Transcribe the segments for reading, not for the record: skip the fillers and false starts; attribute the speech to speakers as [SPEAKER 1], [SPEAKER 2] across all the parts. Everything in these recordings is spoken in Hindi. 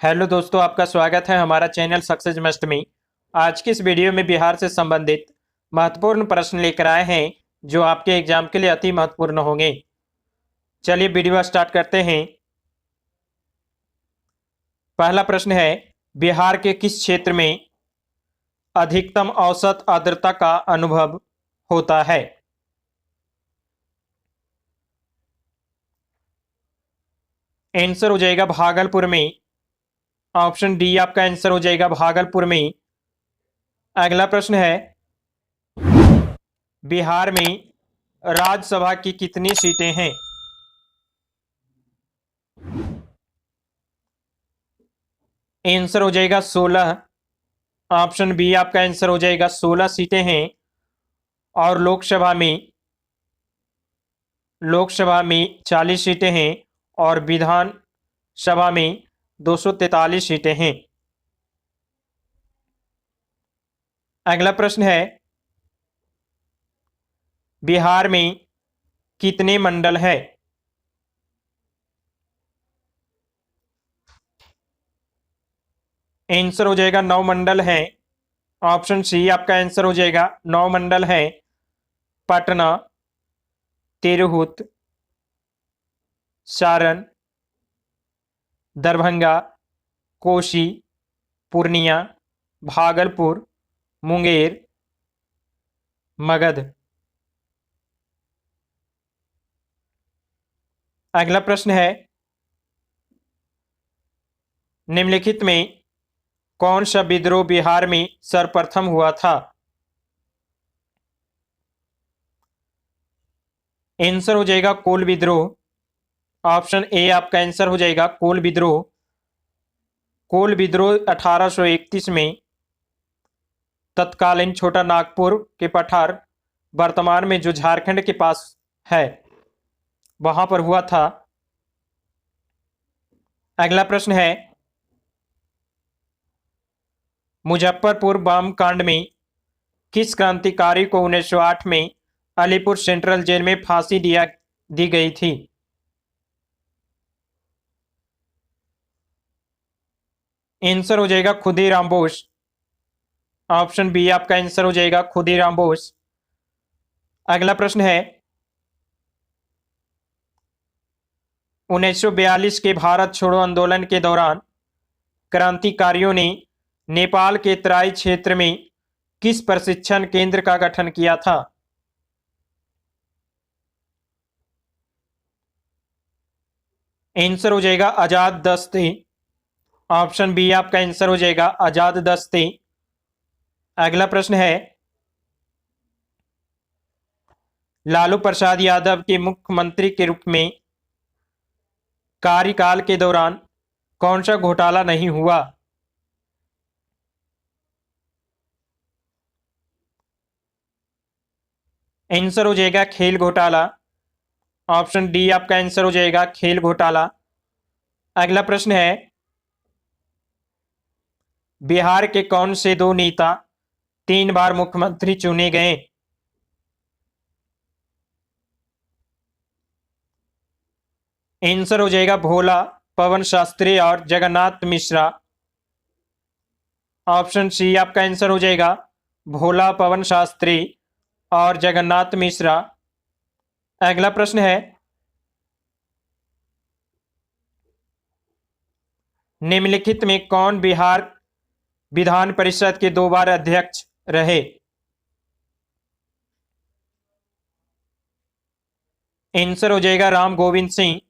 [SPEAKER 1] हेलो दोस्तों, आपका स्वागत है हमारा चैनल सक्सेस मस्ट में। आज की इस वीडियो में बिहार से संबंधित महत्वपूर्ण प्रश्न लेकर आए हैं जो आपके एग्जाम के लिए अति महत्वपूर्ण होंगे। चलिए वीडियो स्टार्ट करते हैं। पहला प्रश्न है, बिहार के किस क्षेत्र में अधिकतम औसत आर्द्रता का अनुभव होता है? आंसर हो जाएगा भागलपुर में। ऑप्शन डी आपका आंसर हो जाएगा भागलपुर में। अगला प्रश्न है, बिहार में राज्यसभा की कितनी सीटें हैं? आंसर हो जाएगा 16। ऑप्शन बी आपका आंसर हो जाएगा 16 सीटें हैं। और लोकसभा में 40 सीटें हैं और विधान सभा में 243 सीटें हैं। अगला प्रश्न है, बिहार में कितने मंडल है? आंसर हो जाएगा 9 मंडल है। ऑप्शन सी आपका आंसर हो जाएगा 9 मंडल है। पटना, तिरहुत, सारण, दरभंगा, कोसी, पूर्णिया, भागलपुर, मुंगेर, मगध। अगला प्रश्न है, निम्नलिखित में कौन सा विद्रोह बिहार में सर्वप्रथम हुआ था? आंसर हो जाएगा कोल विद्रोह। ऑप्शन ए आपका आंसर हो जाएगा कोल विद्रोह। कोल विद्रोह 1831 में तत्कालीन छोटा नागपुर के पठार, वर्तमान में जो झारखंड के पास है, वहां पर हुआ था। अगला प्रश्न है, मुजफ्फरपुर बम कांड में किस क्रांतिकारी को 1908 में अलीपुर सेंट्रल जेल में फांसी दी गई थी? आंसर हो जाएगा खुदीराम बोस। ऑप्शन बी आपका आंसर हो जाएगा खुदीराम बोस। अगला प्रश्न है, 1942 के भारत छोड़ो आंदोलन के दौरान क्रांतिकारियों ने नेपाल के तराई क्षेत्र में किस प्रशिक्षण केंद्र का गठन किया था? आंसर हो जाएगा आजाद दस्ते। ऑप्शन बी आपका आंसर हो जाएगा आजाद दस्ते। अगला प्रश्न है, लालू प्रसाद यादव के मुख्यमंत्री के रूप में कार्यकाल के दौरान कौन सा घोटाला नहीं हुआ? आंसर हो जाएगा खेल घोटाला। ऑप्शन डी आपका आंसर हो जाएगा खेल घोटाला। अगला प्रश्न है, बिहार के कौन से दो नेता 3 बार मुख्यमंत्री चुने गए? आंसर हो जाएगा भोला पवन शास्त्री और जगन्नाथ मिश्रा। ऑप्शन सी आपका आंसर हो जाएगा भोला पवन शास्त्री और जगन्नाथ मिश्रा। अगला प्रश्न है, निम्नलिखित में कौन बिहार विधान परिषद के 2 बार अध्यक्ष रहे? आंसर हो जाएगा राम गोविंद सिंह।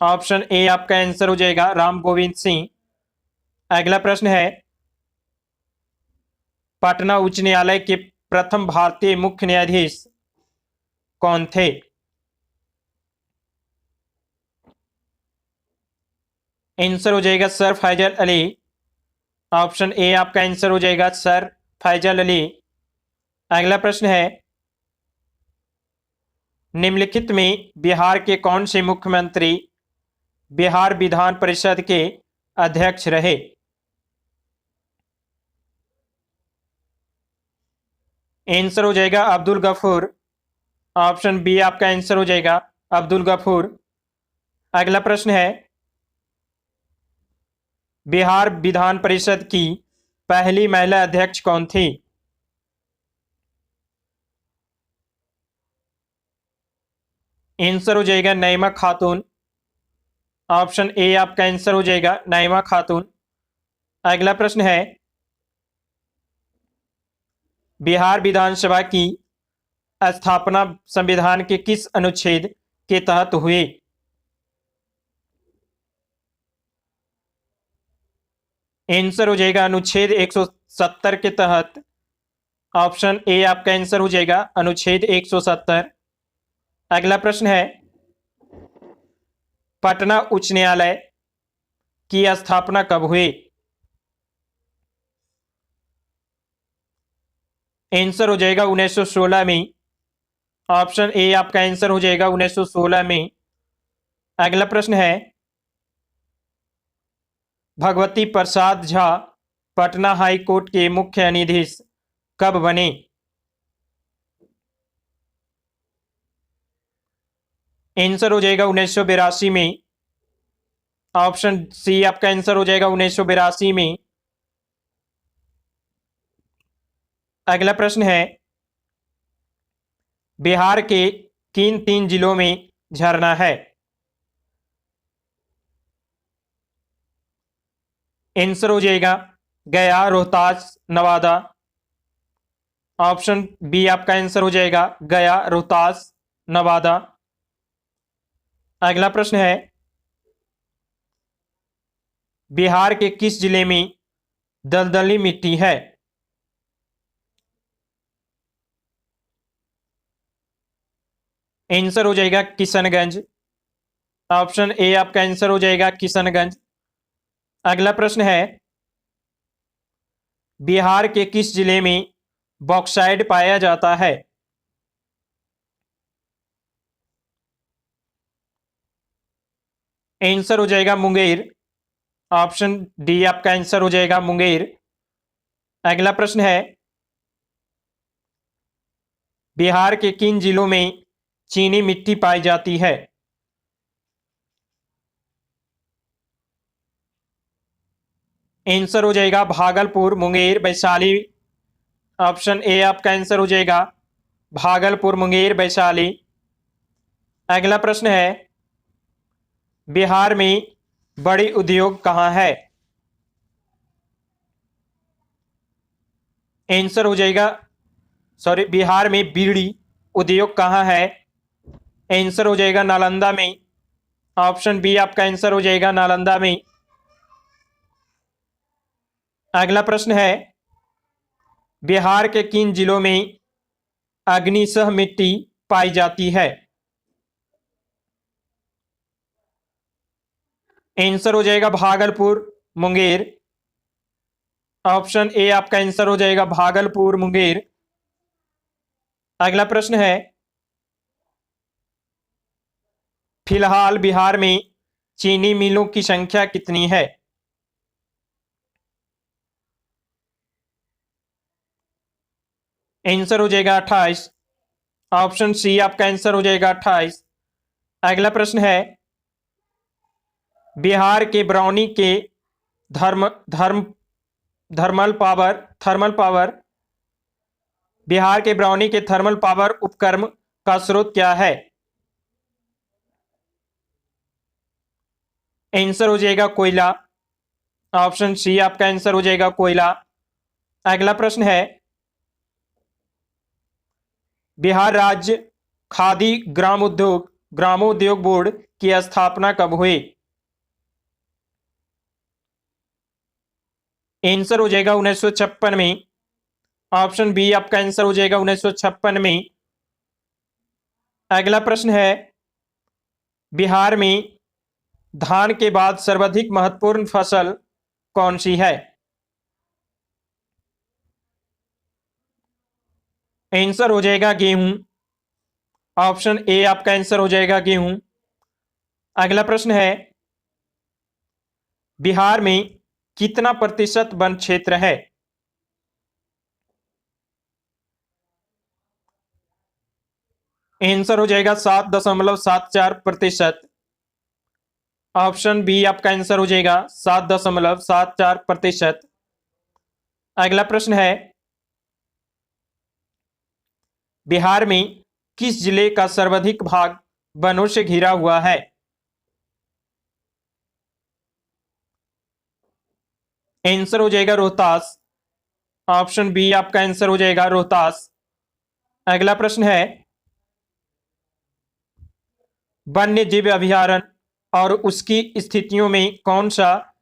[SPEAKER 1] ऑप्शन ए आपका आंसर हो जाएगा राम गोविंद सिंह। अगला प्रश्न है, पटना उच्च न्यायालय के प्रथम भारतीय मुख्य न्यायाधीश कौन थे? आंसर हो जाएगा sir Faisal Ali. Option A आपका आंसर हो जाएगा सर फैजल अली। अगला प्रश्न है, निम्नलिखित में बिहार के कौन से मुख्यमंत्री बिहार विधान परिषद के अध्यक्ष रहे? आंसर हो जाएगा अब्दुल गफूर। ऑप्शन बी आपका आंसर हो जाएगा अब्दुल गफूर। अगला प्रश्न है, बिहार विधान परिषद की पहली महिला अध्यक्ष कौन थी? आंसर हो जाएगा नईमा खातून। ऑप्शन ए आपका आंसर हो जाएगा नईमा खातून। अगला प्रश्न है, बिहार विधानसभा की स्थापना संविधान के किस अनुच्छेद के तहत हुई? आंसर हो जाएगा अनुच्छेद 170 के तहत। ऑप्शन ए आपका आंसर हो जाएगा अनुच्छेद 170। अगला प्रश्न है, पटना उच्च न्यायालय की स्थापना कब हुई? आंसर हो जाएगा 1916 में। ऑप्शन ए आपका आंसर हो जाएगा 1916 में। अगला प्रश्न है, भगवती प्रसाद झा पटना हाई कोर्ट के मुख्य न्यायाधीश कब बने? आंसर हो जाएगा 1982 में। ऑप्शन सी आपका आंसर हो जाएगा 1982 में। अगला प्रश्न है, बिहार के किन 3 जिलों में झरना है? आंसर हो जाएगा गया, रोहतास, नवादा। ऑप्शन बी आपका आंसर हो जाएगा गया, रोहतास, नवादा। अगला प्रश्न है, बिहार के किस जिले में दलदली मिट्टी है? आंसर हो जाएगा किशनगंज। ऑप्शन ए आपका आंसर हो जाएगा किशनगंज। अगला प्रश्न है, बिहार के किस जिले में बॉक्साइट पाया जाता है? आंसर हो जाएगा मुंगेर। ऑप्शन डी आपका आंसर हो जाएगा मुंगेर। अगला प्रश्न है, बिहार के किन जिलों में चीनी मिट्टी पाई जाती है? आंसर हो जाएगा भागलपुर, मुंगेर, वैशाली। ऑप्शन ए आपका आंसर हो जाएगा भागलपुर, मुंगेर, वैशाली। अगला प्रश्न है, बिहार में बड़ी उद्योग कहाँ है? आंसर हो जाएगा, सॉरी, बिहार में बीड़ी उद्योग कहाँ है? आंसर हो जाएगा नालंदा में। ऑप्शन बी आपका आंसर हो जाएगा नालंदा में। अगला प्रश्न है, बिहार के किन जिलों में अग्निशह मिट्टी पाई जाती है? आंसर हो जाएगा भागलपुर, मुंगेर। ऑप्शन ए आपका आंसर हो जाएगा भागलपुर, मुंगेर। अगला प्रश्न है, फिलहाल बिहार में चीनी मिलों की संख्या कितनी है? आंसर हो जाएगा 28। ऑप्शन सी आपका आंसर हो जाएगा 28। अगला प्रश्न है, बिहार के बरौनी के धर्म धर्म थर्मल पावर बिहार के बरौनी के थर्मल पावर उपक्रम का स्रोत क्या है? आंसर हो जाएगा कोयला। ऑप्शन सी आपका आंसर हो जाएगा कोयला। अगला प्रश्न है, बिहार राज्य खादी ग्रामोद्योग बोर्ड की स्थापना कब हुई? आंसर हो जाएगा 1956 में। ऑप्शन बी आपका आंसर हो जाएगा 1956 में। अगला प्रश्न है, बिहार में धान के बाद सर्वाधिक महत्वपूर्ण फसल कौन सी है? आंसर हो जाएगा गेहूं। ऑप्शन ए आपका आंसर हो जाएगा गेहूं। अगला प्रश्न है, बिहार में कितना प्रतिशत वन क्षेत्र है? आंसर हो जाएगा 7.74%। ऑप्शन बी आपका आंसर हो जाएगा 7.74%। अगला प्रश्न है, बिहार में किस जिले का सर्वाधिक भाग वनों से घिरा हुआ है? आंसर हो जाएगा रोहतास। ऑप्शन बी आपका आंसर हो जाएगा रोहतास। अगला प्रश्न है, वन्य जीव अभयारण्य और उसकी स्थितियों में कौन सा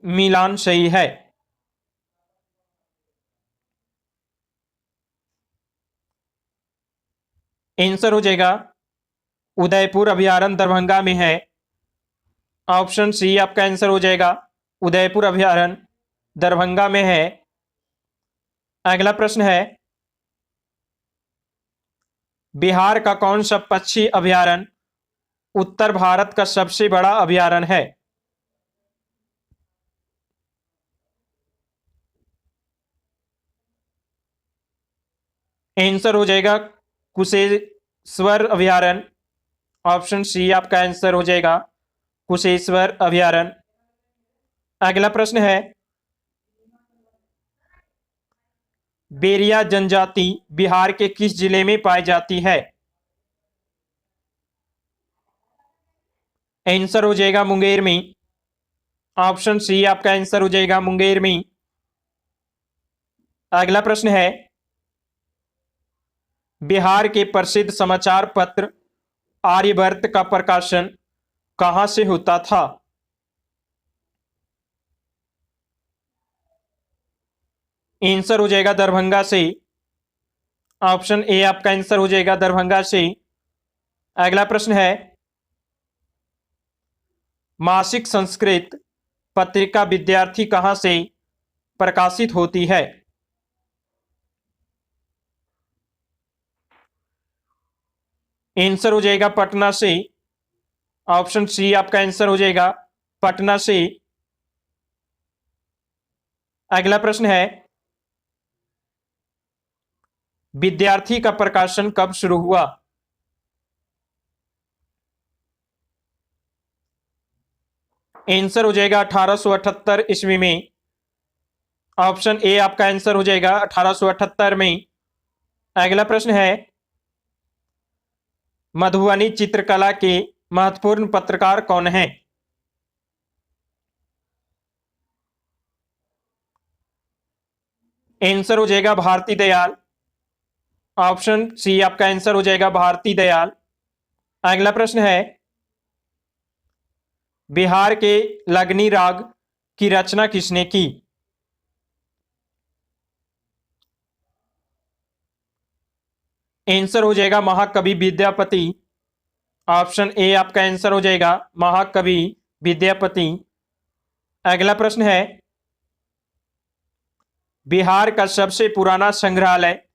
[SPEAKER 1] मिलान सही है? आंसर हो जाएगा उदयपुर अभयारण्य दरभंगा में है। ऑप्शन सी आपका आंसर हो जाएगा उदयपुर अभयारण्य दरभंगा में है। अगला प्रश्न है, बिहार का कौन सा पक्षी अभयारण्य उत्तर भारत का सबसे बड़ा अभयारण्य है? आंसर हो जाएगा कुशेश्वर अभयारण्य। ऑप्शन सी आपका आंसर हो जाएगा कुशेश्वर अभयारण्य। अगला प्रश्न है, बेरिया जनजाति बिहार के किस जिले में पाई जाती है? आंसर हो जाएगा मुंगेर में। ऑप्शन सी आपका आंसर हो जाएगा मुंगेर में। अगला प्रश्न है, बिहार के प्रसिद्ध समाचार पत्र आर्यवर्त का प्रकाशन कहां से होता था? आंसर हो जाएगा दरभंगा से। ऑप्शन ए आपका आंसर हो जाएगा दरभंगा से। अगला प्रश्न है, मासिक संस्कृत पत्रिका विद्यार्थी कहां से प्रकाशित होती है? आंसर हो जाएगा पटना से। ऑप्शन सी आपका आंसर हो जाएगा पटना से। अगला प्रश्न है, विद्यार्थी का प्रकाशन कब शुरू हुआ? आंसर हो जाएगा 1878 ईस्वी में। ऑप्शन ए आपका आंसर हो जाएगा 1878 में। अगला प्रश्न है, मधुबनी चित्रकला के महत्वपूर्ण पत्रकार कौन हैं? आंसर हो जाएगा भारती दयाल। ऑप्शन सी आपका आंसर हो जाएगा भारती दयाल। अगला प्रश्न है, बिहार के लगनी राग की रचना किसने की? आंसर हो जाएगा महाकवि विद्यापति। ऑप्शन ए आपका आंसर हो जाएगा महाकवि विद्यापति। अगला प्रश्न है, बिहार का सबसे पुराना संग्रहालय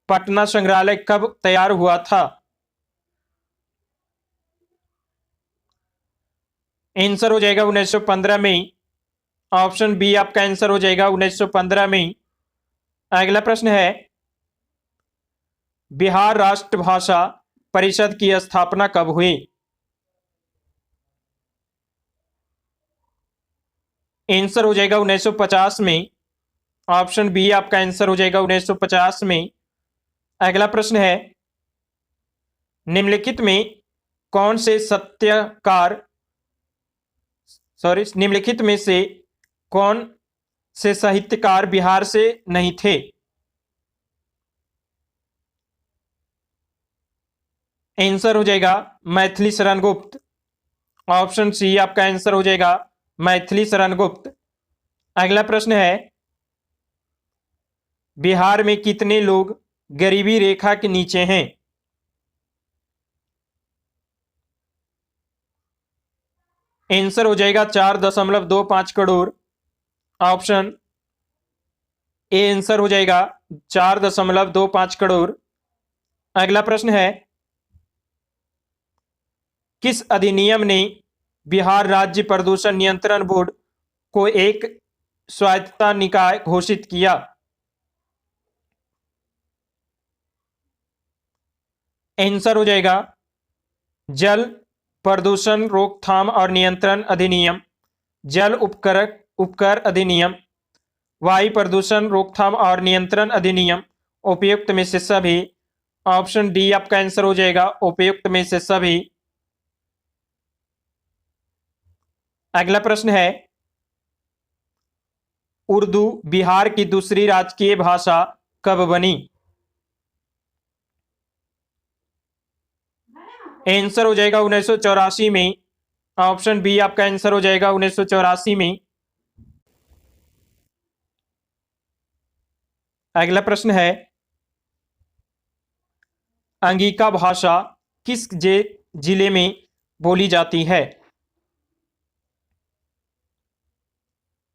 [SPEAKER 1] पटना संग्रहालय कब तैयार हुआ था? आंसर हो जाएगा 1915 में। ऑप्शन बी आपका आंसर हो जाएगा 1915 में। अगला प्रश्न है, बिहार राष्ट्रभाषा परिषद की स्थापना कब हुई? आंसर हो जाएगा 1950 में। ऑप्शन बी आपका आंसर हो जाएगा 1950 में। अगला प्रश्न है, निम्नलिखित में कौन से सत्यकार निम्नलिखित में से कौन से साहित्यकार बिहार से नहीं थे? आंसर हो जाएगा मैथिली शरण गुप्त। ऑप्शन सी आपका आंसर हो जाएगा मैथिली शरण गुप्त। अगला प्रश्न है, बिहार में कितने लोग गरीबी रेखा के नीचे हैं? आंसर हो जाएगा 4.25 करोड़। ऑप्शन ए आंसर हो जाएगा 4.25 करोड़। अगला प्रश्न है, किस अधिनियम ने बिहार राज्य प्रदूषण नियंत्रण बोर्ड को एक स्वायत्तता निकाय घोषित किया? आंसर हो जाएगा जल प्रदूषण रोकथाम और नियंत्रण अधिनियम, जल उपकर अधिनियम, वायु प्रदूषण रोकथाम और नियंत्रण अधिनियम, उपयुक्त में से सभी। ऑप्शन डी आपका आंसर हो जाएगा, उपयुक्त में से सभी। अगला प्रश्न है, उर्दू बिहार की दूसरी राजकीय भाषा कब बनी? आंसर हो जाएगा 1984 में। ऑप्शन बी आपका आंसर हो जाएगा 1984 में। अगला प्रश्न है, अंगिका भाषा किस जिले में बोली जाती है?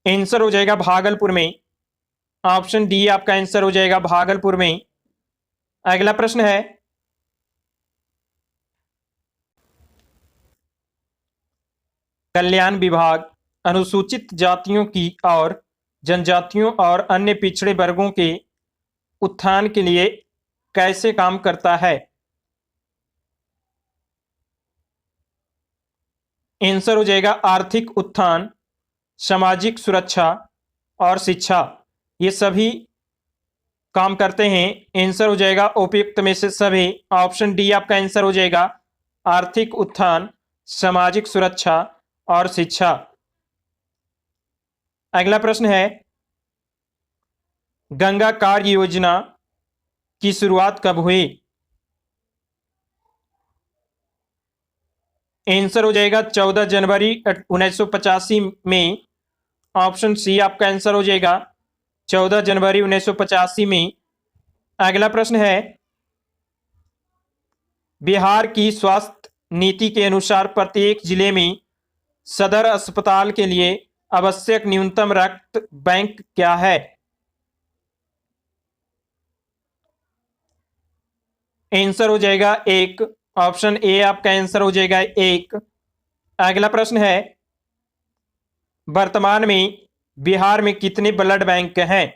[SPEAKER 1] आंसर हो जाएगा भागलपुर में। ऑप्शन डी आपका आंसर हो जाएगा भागलपुर में। अगला प्रश्न है, कल्याण विभाग अनुसूचित जातियों की और जनजातियों और अन्य पिछड़े वर्गों के उत्थान के लिए कैसे काम करता है? आंसर हो जाएगा आर्थिक उत्थान, सामाजिक सुरक्षा और शिक्षा, ये सभी काम करते हैं। आंसर हो जाएगा उपयुक्त में से सभी। ऑप्शन डी आपका आंसर हो जाएगा आर्थिक उत्थान, सामाजिक सुरक्षा और शिक्षा। अगला प्रश्न है, गंगा कार्य योजना की शुरुआत कब हुई? आंसर हो जाएगा 14 जनवरी 1985 में। ऑप्शन सी आपका आंसर हो जाएगा 14 जनवरी 1985 में। अगला प्रश्न है, बिहार की स्वास्थ्य नीति के अनुसार प्रत्येक जिले में सदर अस्पताल के लिए आवश्यक न्यूनतम रक्त बैंक क्या है? आंसर हो जाएगा 1। ऑप्शन ए आपका आंसर हो जाएगा 1। अगला प्रश्न है, वर्तमान में बिहार में कितने ब्लड बैंक हैं?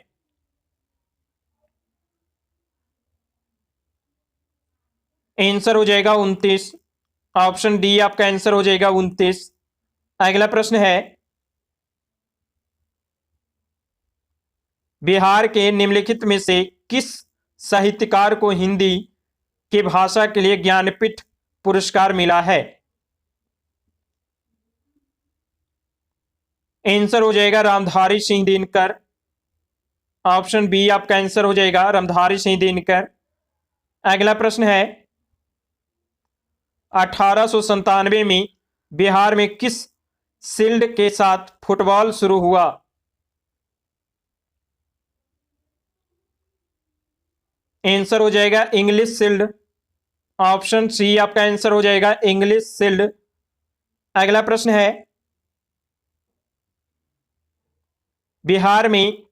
[SPEAKER 1] आंसर हो जाएगा 29। ऑप्शन डी आपका आंसर हो जाएगा 29। अगला प्रश्न है, बिहार के निम्नलिखित में से किस साहित्यकार को हिंदी की भाषा के लिए ज्ञानपीठ पुरस्कार मिला है? आंसर हो जाएगा रामधारी सिंह दिनकर। ऑप्शन बी आपका आंसर हो जाएगा रामधारी सिंह दिनकर। अगला प्रश्न है, 1897 में बिहार में किस शील्ड के साथ फुटबॉल शुरू हुआ? आंसर हो जाएगा इंग्लिश शील्ड। ऑप्शन सी आपका आंसर हो जाएगा इंग्लिश शील्ड। अगला प्रश्न है, बिहार में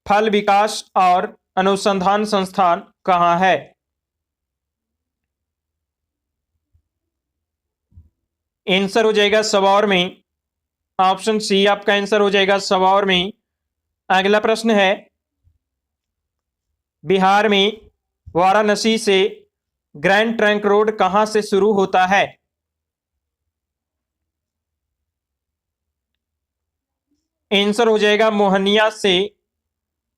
[SPEAKER 1] फल विकास और अनुसंधान संस्थान कहाँ है? आंसर हो जाएगा सबौर में। ऑप्शन सी आपका आंसर हो जाएगा सबौर में। अगला प्रश्न है, बिहार में वाराणसी से ग्रैंड ट्रंक रोड कहां से शुरू होता है? आंसर हो जाएगा मोहनिया से।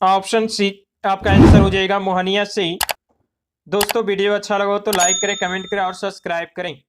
[SPEAKER 1] ऑप्शन सी आपका आंसर हो जाएगा मोहनिया से। दोस्तों वीडियो अच्छा लगा हो तो लाइक करें, कमेंट करें और सब्सक्राइब करें।